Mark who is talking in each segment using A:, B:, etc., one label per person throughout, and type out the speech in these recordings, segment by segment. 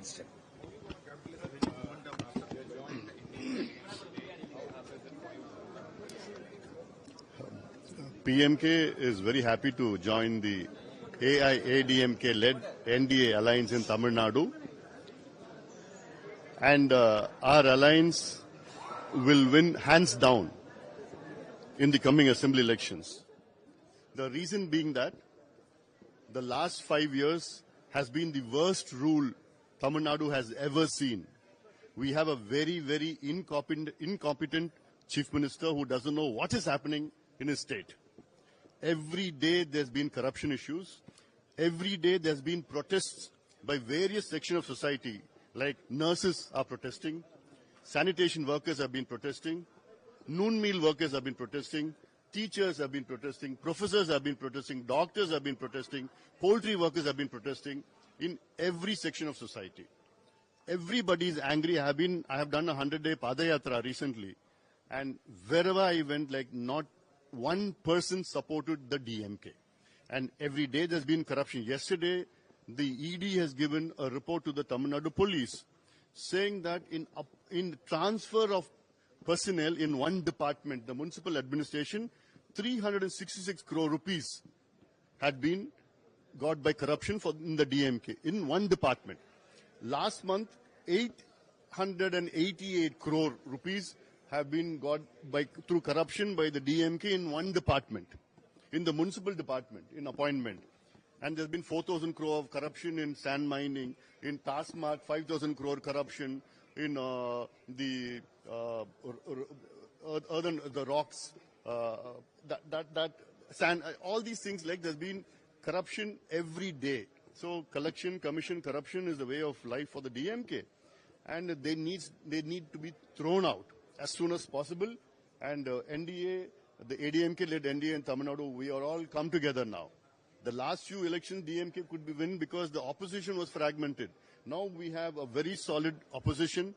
A: step.
B: PMK is very happy to join the AIADMK-led NDA alliance in Tamil Nadu. And our alliance will win hands down in the coming assembly elections. The reason being that the last 5 years has been the worst rule Tamil Nadu has ever seen. We have a very, very incompetent chief minister who doesn't know what is happening in his state. Every day there's been corruption issues. Every day there's been protests by various sections of society, like nurses are protesting, sanitation workers have been protesting, noon meal workers have been protesting, teachers have been protesting, professors have been protesting, doctors have been protesting, poultry workers have been protesting in every section of society. Everybody is angry. I have done a 100-day Padayatra recently, and wherever I went, like not one person supported the DMK. And every day there's been corruption. Yesterday, the ED has given a report to the Tamil Nadu police saying that in transfer of personnel in one department, the municipal administration, 366 crore rupees had been got by corruption in the DMK in one department. Last month, 888 crore rupees have been got through corruption by the DMK in one department, in the municipal department, in appointment. And there's been 4,000 crore of corruption in sand mining, in Tasmart, 5,000 crore corruption in the rocks, that sand, all these things, like there's been corruption every day. So collection, commission, corruption is the way of life for the DMK. And they need to be thrown out as soon as possible. And NDA, the ADMK-led NDA in Tamil Nadu, we are all come together now. The last few elections, DMK could be win because the opposition was fragmented. Now we have a very solid opposition,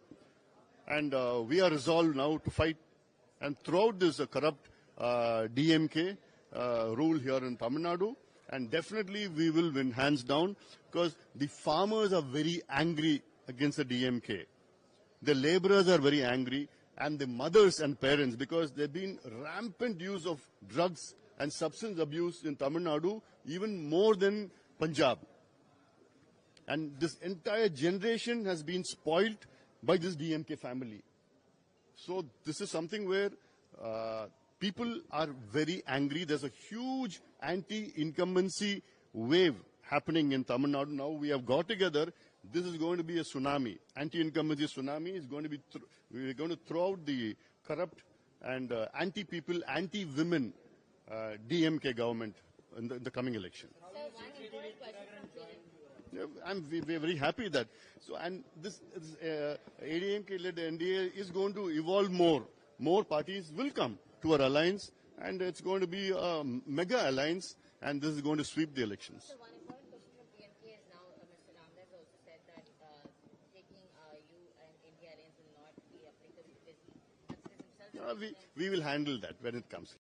B: and we are resolved now to fight. And throughout this corrupt DMK rule here in Tamil Nadu, and definitely we will win hands down because the farmers are very angry against the DMK. The laborers are very angry, and the mothers and parents, because there have been rampant use of drugs and substance abuse in Tamil Nadu, even more than Punjab. And this entire generation has been spoilt by this DMK family. So this is something where people are very angry. There's a huge anti-incumbency wave happening in Tamil Nadu. Now we have got together. This is going to be a tsunami. Anti-incumbency tsunami is going to be, we're going to throw out the corrupt and anti-people, anti-women DMK government in the coming election. We're very happy that. So, and this ADMK-led NDA is going to evolve more. More parties will come to our alliance, and it's going to be a mega alliance, and this is going to sweep the elections.
C: So one important question from PMK is now, Mr. Ramdas also said that taking you and India alliance will not be applicable because he considers himself...
B: We will handle that when it comes.